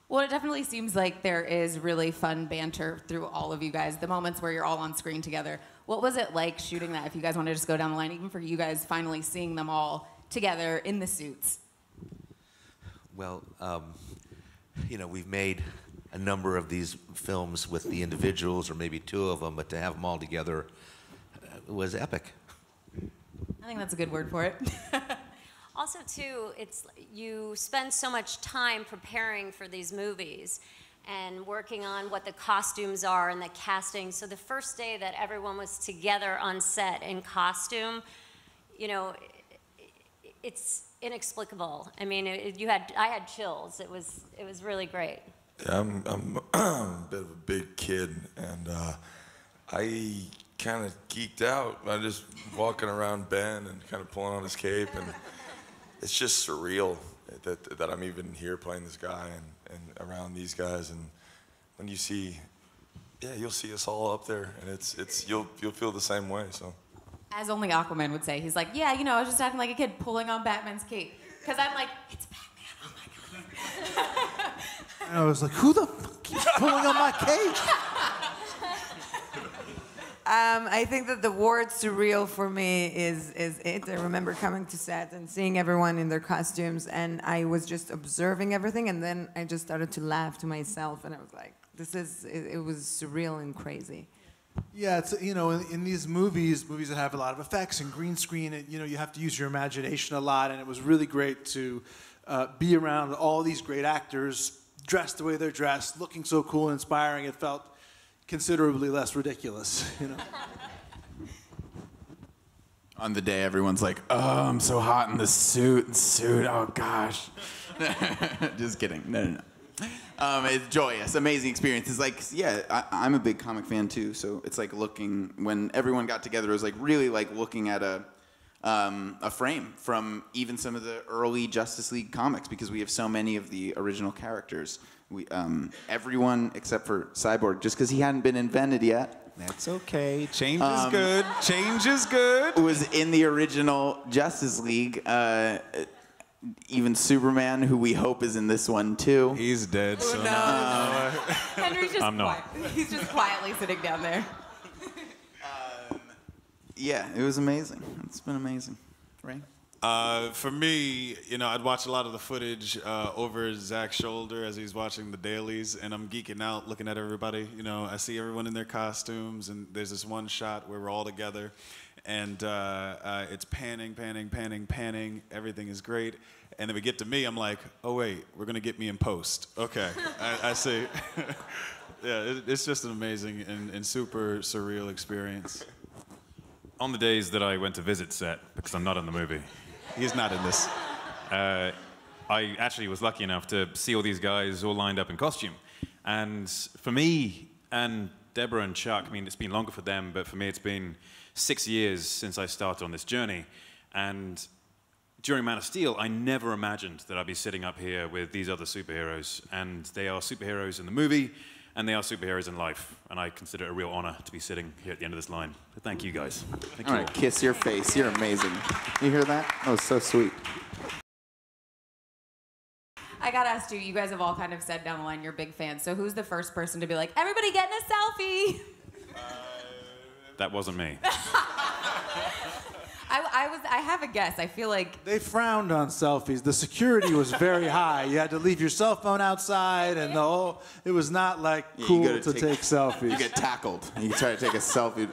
Well, it definitely seems like there is really fun banter through all of you guys, the moments where you're all on screen together. What was it like shooting that, if you guys want to just go down the line, even for you guys finally seeing them all together in the suits? Well, you know, we've made a number of these films with the individuals, or maybe two of them, but to have them all together was epic. I think that's a good word for it. Also, too, you spend so much time preparing for these movies and working on what the costumes are and the casting. So the first day that everyone was together on set in costume, you know, it's inexplicable. I mean, I had chills. It was really great. Yeah, I'm a bit of a big kid, and I kind of geeked out. I just walking around Ben and kind of pulling on his cape, and it's just surreal that I'm even here playing this guy and around these guys. And when you see, yeah, you'll see us all up there, and you'll feel the same way. So, as only Aquaman would say, he's like, yeah, you know, I was just acting like a kid pulling on Batman's cape, because I'm like, it's Batman. Oh my god. And I was like, who the fuck keeps pulling on my cape? I think that the word surreal for me is it. I remember coming to set and seeing everyone in their costumes, and I was just observing everything, and then I just started to laugh to myself, and I was like, it was surreal and crazy. Yeah, it's, you know, in these movies that have a lot of effects and green screen, you know, you have to use your imagination a lot, and it was really great to be around all these great actors, dressed the way they're dressed, looking so cool and inspiring. It felt considerably less ridiculous, you know. On the day, everyone's like, "Oh, I'm so hot in this suit. Oh gosh." Just kidding. No. It's joyous, amazing experience. It's like, yeah, I'm a big comic fan too. So it's like when everyone got together, it was like really like looking at a frame from even some of the early Justice League comics, because we have so many of the original characters. Everyone except for Cyborg, just because he hadn't been invented yet. That's okay. Change is good. Change is good. Was in the original Justice League. Even Superman, who we hope is in this one too. He's dead. So Henry's just quiet. He's just quietly sitting down there. Yeah, it was amazing. It's been amazing. Right? For me, you know, I'd watch a lot of the footage over Zach's shoulder as he's watching the dailies, and I'm geeking out looking at everybody. You know, I see everyone in their costumes, and there's this one shot where we're all together, and it's panning. Everything is great. And then we get to me, I'm like, oh, wait, we're going to get me in post. Okay, I see. Yeah, it's just an amazing and super surreal experience. On the days that I went to visit set, because I'm not in the movie. He's not in this. I actually was lucky enough to see all these guys all lined up in costume. And for me and Deborah and Chuck, I mean, it's been longer for them, but for me it's been 6 years since I started on this journey. And during Man of Steel, I never imagined that I'd be sitting up here with these other superheroes. And they are superheroes in the movie, and they are superheroes in life. And I consider it a real honor to be sitting here at the end of this line. So thank you, guys. Thank you all. All right, kiss your face. You're amazing. You hear that? That was so sweet. I gotta ask you guys have all kind of said down the line you're big fans. So who's the first person to be like, everybody getting a selfie? That wasn't me. I have a guess. I feel like they frowned on selfies. The security was very high. You had to leave your cell phone outside, and it was not like cool to take selfies. You get tackled. You try to take a selfie.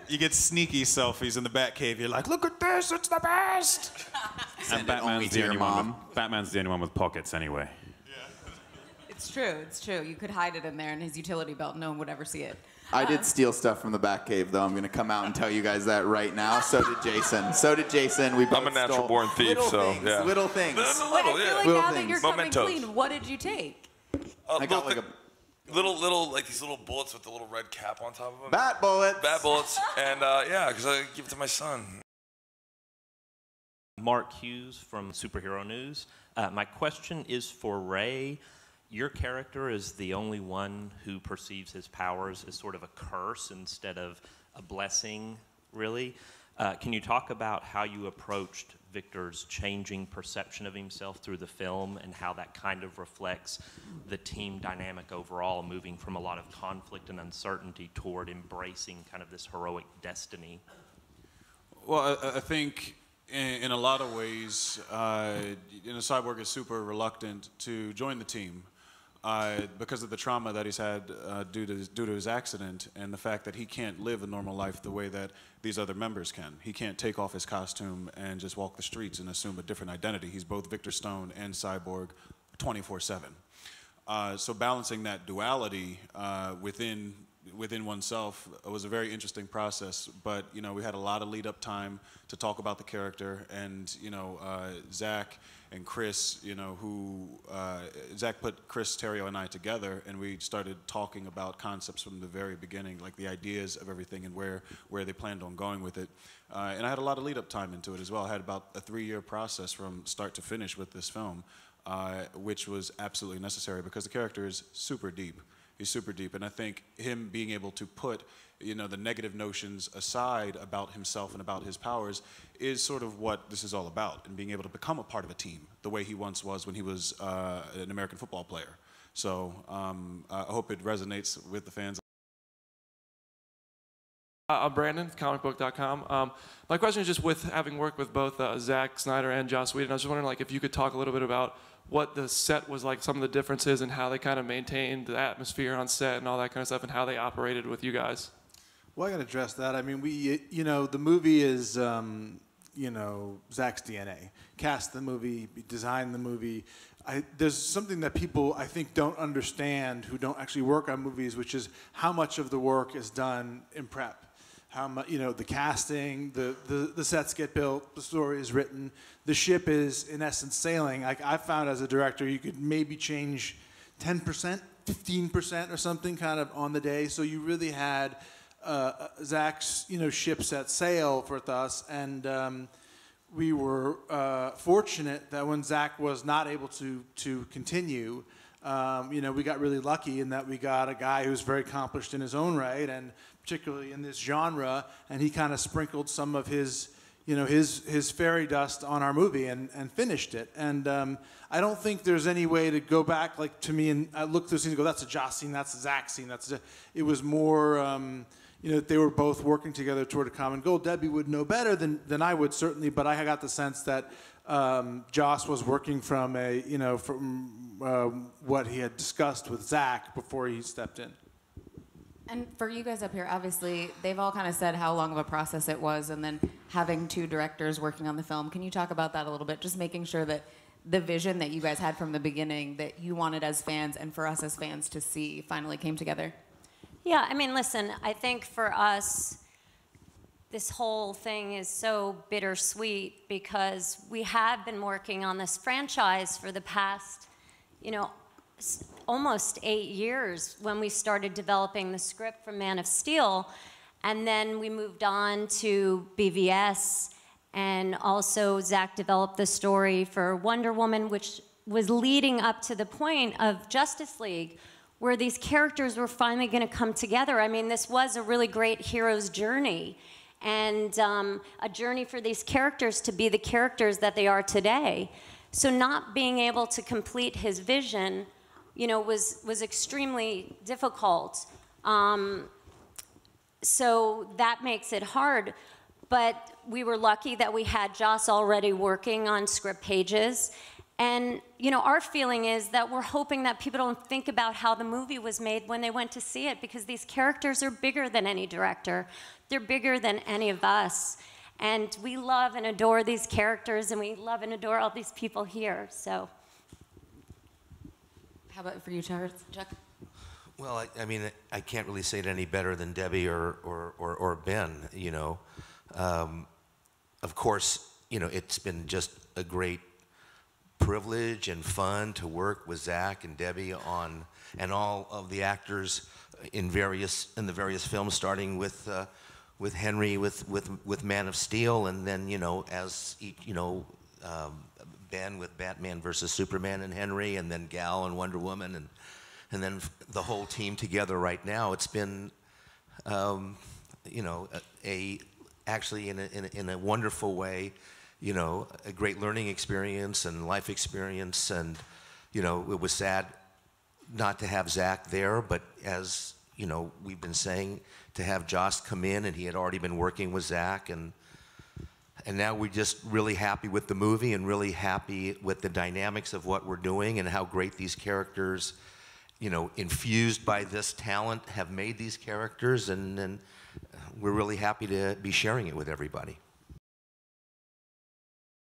You get sneaky selfies in the Batcave. You're like, look at this, it's the best. And Batman's the only one with pockets anyway. Yeah. It's true. You could hide it in there in his utility belt. No one would ever see it. I did steal stuff from the Batcave, though. I'm going to come out and tell you guys that right now. So did Jason. We both I'm a natural-born thief, so yeah. Little things. I feel like now that you're coming clean, what did you take? I got like like these little bullets with the little red cap on top of them. Bat bullets. And yeah, because I give it to my son. Mark Hughes from Superhero News. My question is for Ray. Your character is the only one who perceives his powers as sort of a curse instead of a blessing, really. Can you talk about how you approached Victor's changing perception of himself through the film and how that kind of reflects the team dynamic overall, moving from a lot of conflict and uncertainty toward embracing kind of this heroic destiny? Well, I think in a lot of ways, Cyborg is super reluctant to join the team because of the trauma that he's had due to his accident and the fact that he can't live a normal life the way that these other members can. He can't take off his costume and just walk the streets and assume a different identity. He's both Victor Stone and Cyborg 24/7. So balancing that duality within oneself was a very interesting process, but we had a lot of lead-up time to talk about the character, and Zach and Chris, Zach put Chris Terrio and I together, and we started talking about concepts from the very beginning, like the ideas of everything and where they planned on going with it. And I had a lot of lead-up time into it as well. I had about a 3-year process from start to finish with this film, which was absolutely necessary because the character is super deep. He's super deep, and I think him being able to put, the negative notions aside about himself and about his powers is sort of what this is all about, and being able to become a part of a team the way he once was when he was an American football player. So I hope it resonates with the fans. I'm Brandon, comicbook.com. My question is just with having worked with both Zack Snyder and Joss Whedon, I was just wondering if you could talk a little bit about what the set was like, some of the differences, and how they kind of maintained the atmosphere on set and all that kind of stuff, and how they operated with you guys. Well, I got to address that. I mean, the movie is, Zach's DNA. Cast the movie, designed the movie. There's something that people, I think, don't understand who don't actually work on movies, which is how much of the work is done in prep. How much, the casting, the sets get built, the story is written, the ship is in essence sailing. Like I found as a director, you could maybe change 10%, 15% or something kind of on the day. So you really had Zach's ship set sail for us, and we were fortunate that when Zach was not able to continue, we got really lucky in that we got a guy who's very accomplished in his own right, and particularly in this genre, and he kind of sprinkled some of his fairy dust on our movie and finished it. And I don't think there's any way to go back like to me and I look through scenes and go, that's a Joss scene, that's a Zach scene. It was more, they were both working together toward a common goal. Debbie would know better than I would certainly, but I got the sense that Joss was working from what he had discussed with Zach before he stepped in. And for you guys up here, obviously, they've all kind of said how long of a process it was, and then having 2 directors working on the film. Can you talk about that a little bit? Just making sure that the vision that you guys had from the beginning, that you wanted as fans and for us as fans to see, finally came together. Yeah, I mean, listen, I think for us, this whole thing is so bittersweet because we have been working on this franchise for the past, almost 8 years when we started developing the script for Man of Steel. And then we moved on to BVS, and also Zach developed the story for Wonder Woman, which was leading up to the point of Justice League, where these characters were finally going to come together. I mean, this was a really great hero's journey, and a journey for these characters to be the characters that they are today. So not being able to complete his vision, was extremely difficult. So that makes it hard. But we were lucky that we had Joss already working on script pages. And, our feeling is that we're hoping that people don't think about how the movie was made when they went to see it, because these characters are bigger than any director. They're bigger than any of us. And we love and adore these characters, and we love and adore all these people here, so. How about for you, Chuck? Well, I mean, I can't really say it any better than Debbie or Ben, Of course, it's been just a great privilege and fun to work with Zach and Debbie on, and all of the actors in the various films, starting with Henry, with Man of Steel, and then as Ben with Batman versus Superman and Henry, and then Gal and Wonder Woman, and then the whole team together right now. It's been, actually in a wonderful way, you know, a great learning experience and life experience. And, you know, it was sad not to have Zach there, but as, you know, we've been saying, to have Joss come in, and he had already been working with Zach, and now we're just really happy with the movie and really happy with the dynamics of what we're doing and how great these characters, you know, infused by this talent, have made these characters, and we're really happy to be sharing it with everybody.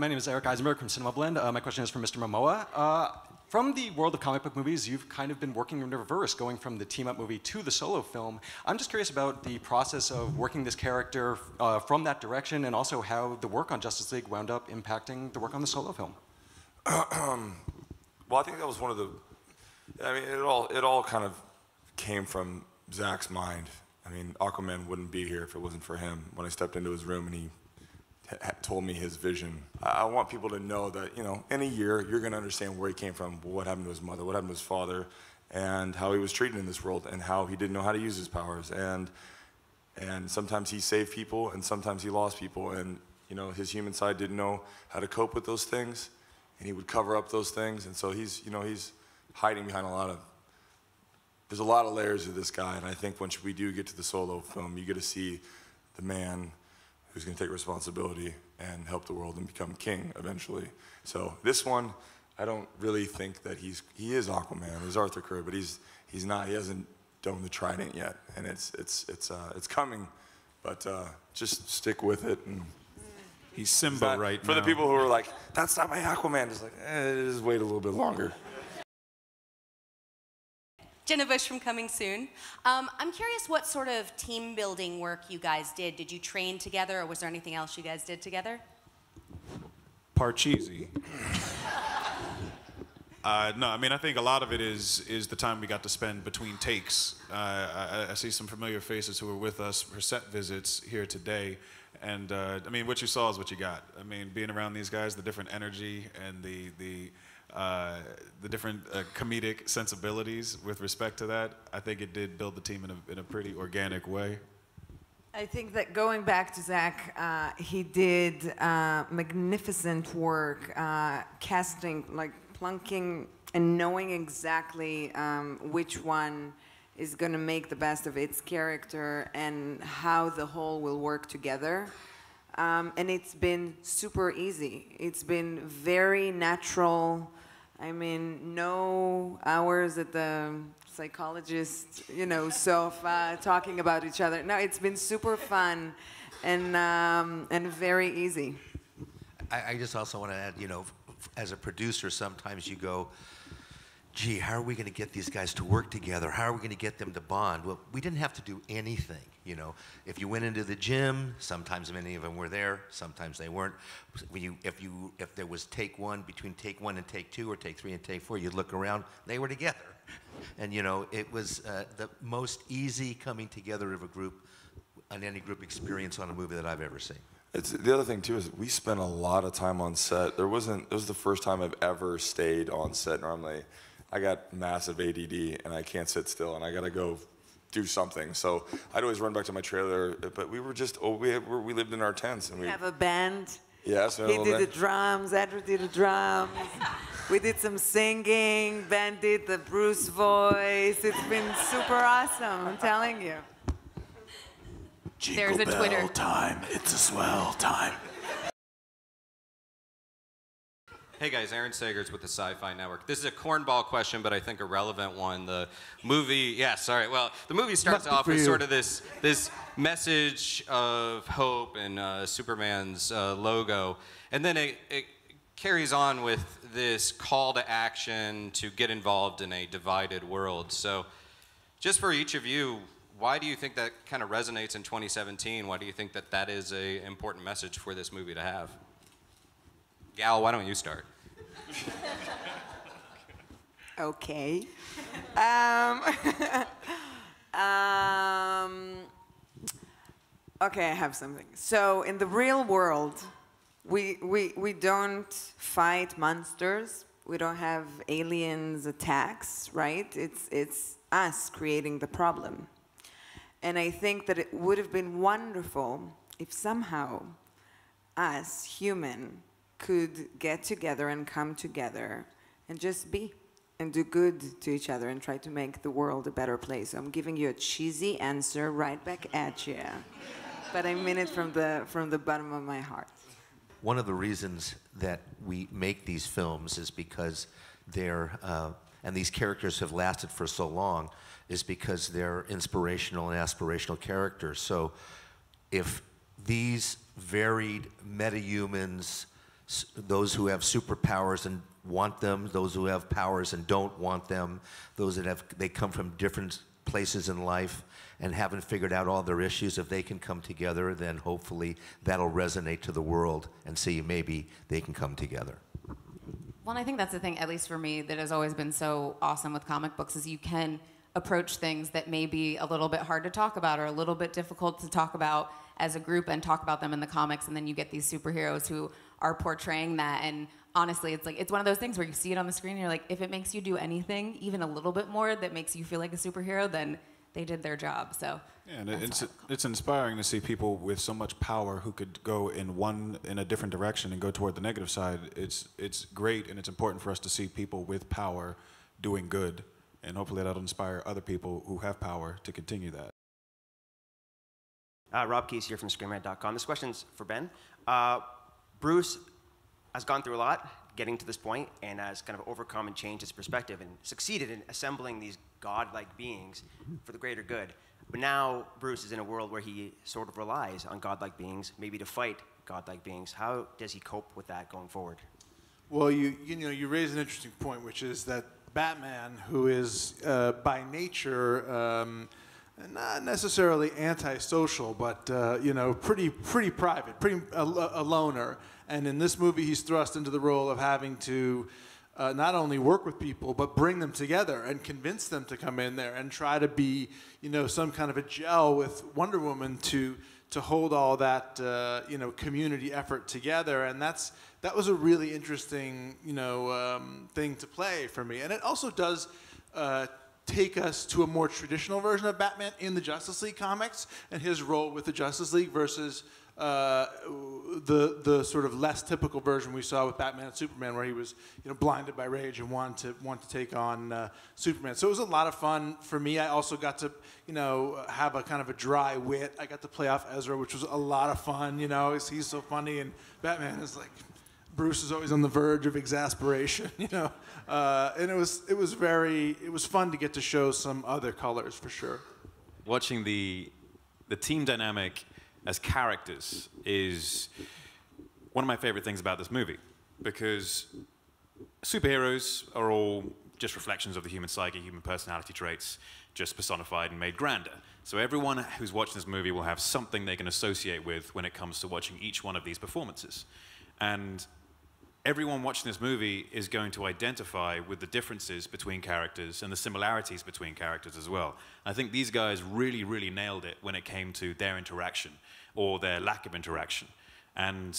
My name is Eric Eisenberg from Cinema Blend. My question is for Mr. Momoa. From the world of comic book movies, you've kind of been working in reverse, going from the team-up movie to the solo film. I'm just curious about the process of working this character from that direction, and also how the work on Justice League wound up impacting the work on the solo film. Well, I think that was one of the, I mean, it all kind of came from Zach's mind. I mean, Aquaman wouldn't be here if it wasn't for him. When I stepped into his room and he told me his vision. I want people to know that, you know, in a year, you're going to understand where he came from, what happened to his mother, what happened to his father, and how he was treated in this world, and how he didn't know how to use his powers. And sometimes he saved people, and sometimes he lost people, and, you know, his human side didn't know how to cope with those things, and he would cover up those things. And so he's, you know, he's hiding behind there's a lot of layers of this guy. And I think once we do get to the solo film, you get to see the man who's going to take responsibility and help the world and become king eventually. So this one, I don't really think that he is Aquaman, he's Arthur Curry, but he's not. He hasn't done the trident yet, and it's coming. But just stick with it. And he's Simba right now. For the people who are like, that's not my Aquaman, just like, just wait a little bit longer. Jenna Bush from Coming Soon. I'm curious what sort of team building work you guys did. Did you train together, or was there anything else you guys did together? Parcheesi. No, I mean, I think a lot of it is the time we got to spend between takes. I see some familiar faces who were with us for set visits here today. And I mean, what you saw is what you got. I mean, being around these guys, the different energy and the different comedic sensibilities with respect to that, I think it did build the team in a pretty organic way. I think that going back to Zach, he did magnificent work casting, like plunking and knowing exactly which one is going to make the best of its character and how the whole will work together. And it's been super easy. It's been very natural. I mean, no hours at the psychologist, you know, sofa talking about each other. No, it's been super fun and very easy. I just also want to add, you know, as a producer, sometimes you go, gee, how are we going to get these guys to work together? How are we going to get them to bond? Well, we didn't have to do anything, you know. If you went into the gym, sometimes many of them were there, sometimes they weren't. If there was take one, between take one and take two, or take three and take four, you'd look around, they were together. And, you know, it was the most easy coming together of a group, on any group experience on a movie that I've ever seen. The other thing too is we spent a lot of time on set. It was the first time I've ever stayed on set. Normally, I got massive ADD and I can't sit still and I gotta go do something. So I'd always run back to my trailer. But we were just we lived in our tents and we have a band. Yes, he did the drums. Andrew did the drums. We did some singing. Ben did the Bruce voice. It's been super awesome. I'm telling you. There's a Twitter time. It's a swell time. Hey guys, Aaron Sagers with the Sci-Fi Network. This is a cornball question, but I think a relevant one. The movie, well, the movie starts off with sort of this message of hope and Superman's logo, and then it carries on with this call to action to get involved in a divided world. So, just for each of you, why do you think that kind of resonates in 2017? Why do you think that that is an important message for this movie to have? Gal, why don't you start? Okay. Okay, I have something. So in the real world, we don't fight monsters. We don't have aliens attacks, right? It's us creating the problem. And I think that it would have been wonderful if somehow us, human, could get together and come together and just be and do good to each other and try to make the world a better place. So I'm giving you a cheesy answer right back at you. But I mean it from the bottom of my heart. One of the reasons that we make these films is because they're, and these characters have lasted for so long, is because they're inspirational and aspirational characters. So if these varied metahumans, those who have superpowers and want them, those who have powers and don't want them, those that they come from different places in life and haven't figured out all their issues, if they can come together, then hopefully that'll resonate to the world and see maybe they can come together. Well, and I think that's the thing, at least for me, that has always been so awesome with comic books, is you can approach things that may be a little bit hard to talk about or a little bit difficult to talk about as a group and talk about them in the comics, and then you get these superheroes who are portraying that. And honestly, it's one of those things where you see it on the screen and you're like, if it makes you do anything, even a little bit more that makes you feel like a superhero, then they did their job. So yeah, and it's inspiring to see people with so much power who could go in a different direction and go toward the negative side. It's great, and it's important for us to see people with power doing good, and hopefully that'll inspire other people who have power to continue that. Rob Keys here from ScreenRant.com. This question's for Ben. Bruce has gone through a lot getting to this point and has kind of overcome and changed his perspective and succeeded in assembling these godlike beings for the greater good. But now Bruce is in a world where he sort of relies on godlike beings, maybe to fight godlike beings. How does he cope with that going forward? Well, you raise an interesting point, which is that Batman, who is by nature not necessarily antisocial, but pretty private, a loner. And in this movie, he's thrust into the role of having to not only work with people, but bring them together and convince them to come in there and try to be, some kind of a gel with Wonder Woman to hold all that, community effort together. And that was a really interesting, thing to play for me. And it also does take us to a more traditional version of Batman in the Justice League comics and his role with the Justice League versus the sort of less typical version we saw with Batman and Superman, where he was blinded by rage and wanted to take on Superman. So it was a lot of fun for me. I also got to have a kind of a dry wit. I got to play off Ezra, which was a lot of fun. He's so funny, and Batman is like, Bruce is always on the verge of exasperation. And it was fun to get to show some other colors for sure. Watching the team dynamic as characters is one of my favorite things about this movie, because superheroes are all just reflections of the human psyche, human personality traits, just personified and made grander. So everyone who's watching this movie will have something they can associate with when it comes to watching each one of these performances. And everyone watching this movie is going to identify with the differences between characters and the similarities between characters as well. I think these guys really, really nailed it when it came to their interaction or their lack of interaction. And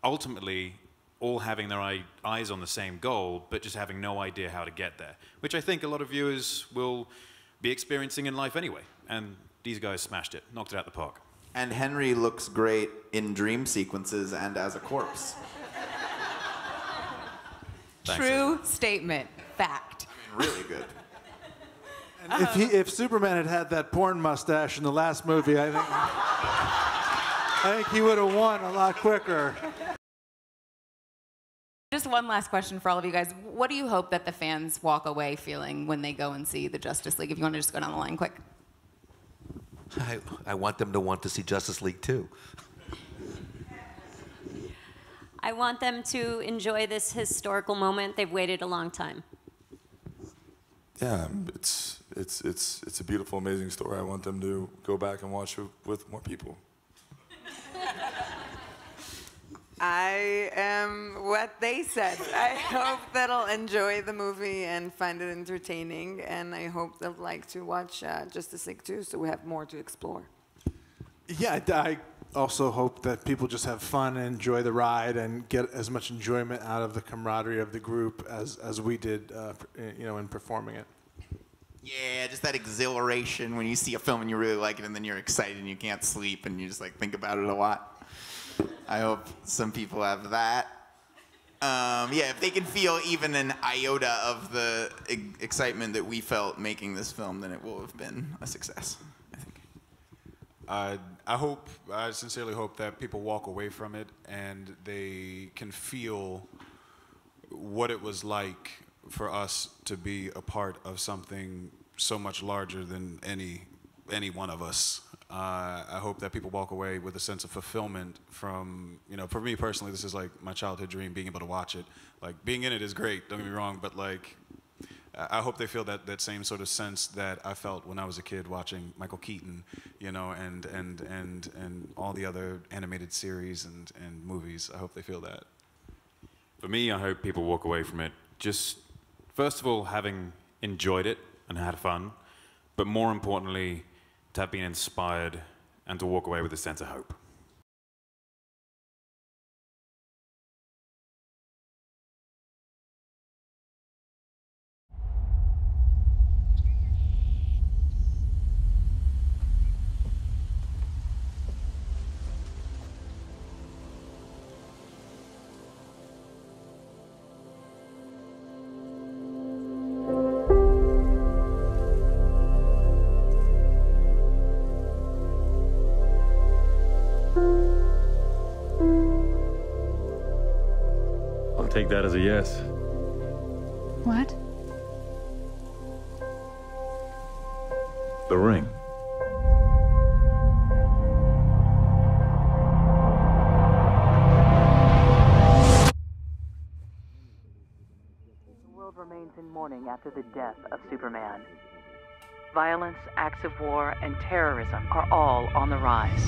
ultimately, all having their eyes on the same goal, but just having no idea how to get there, which I think a lot of viewers will be experiencing in life anyway. And these guys smashed it, knocked it out the park. And Henry looks great in dream sequences and as a corpse. True statement. Fact. Really good. And if Superman had that porn mustache in the last movie, I think he would have won a lot quicker. Just one last question for all of you guys. What do you hope that the fans walk away feeling when they go and see the Justice League? If you want to just go down the line quick. I want them to want to see Justice League too. I want them to enjoy this historical moment. They've waited a long time. Yeah, it's a beautiful, amazing story. I want them to go back and watch it with more people. I am what they said. I hope that I'll enjoy the movie and find it entertaining, and I hope they'll like to watch Justice League 2, so we have more to explore. Yeah, I also hope that people just have fun and enjoy the ride and get as much enjoyment out of the camaraderie of the group as we did, in performing it. Yeah, just that exhilaration when you see a film and you really like it, and then you're excited and you can't sleep and you just think about it a lot. I hope some people have that. Yeah, if they can feel even an iota of the excitement that we felt making this film, then it will have been a success, I think. I sincerely hope that people walk away from it and they can feel what it was like for us to be a part of something so much larger than any one of us. I hope that people walk away with a sense of fulfillment from, for me personally, this is like my childhood dream, being able to watch it. Like, being in it is great, don't get me wrong, but like, I hope they feel that same sort of sense that I felt when I was a kid watching Michael Keaton, and all the other animated series and movies. I hope they feel that. For me, I hope people walk away from it just, first of all, having enjoyed it and had fun, but more importantly, to have been inspired and to walk away with a sense of hope. Take that as a yes. What? The ring. The world remains in mourning after the death of Superman. Violence, acts of war, and terrorism are all on the rise.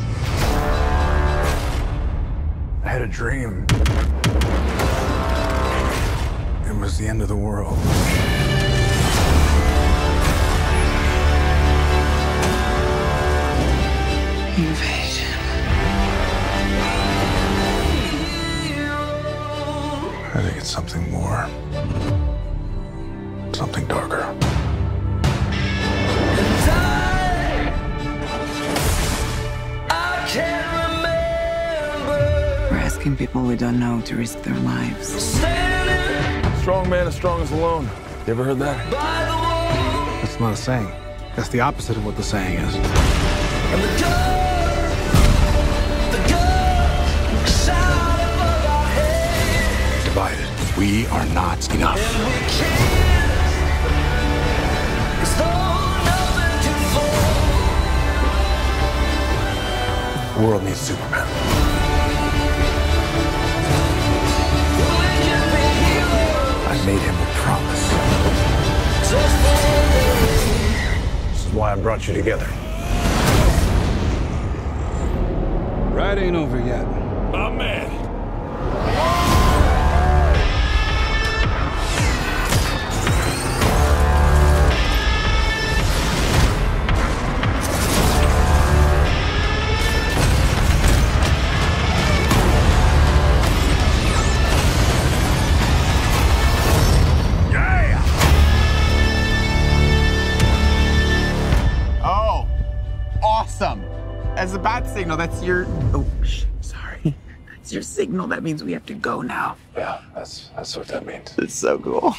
I had a dream. It was the end of the world. Invasion. I think it's something more. Something darker. We're asking people we don't know to risk their lives. Strong man is strongest alone. You ever heard that? That's not a saying. That's the opposite of what the saying is. Divided. We are not enough. The world needs Superman. I made him a promise. This is why I brought you together. Ride ain't over yet. My man. Awesome. As a bat signal, that's your... Oh, sorry. That's your signal. That means we have to go now. Yeah, that's what that means. It's so cool.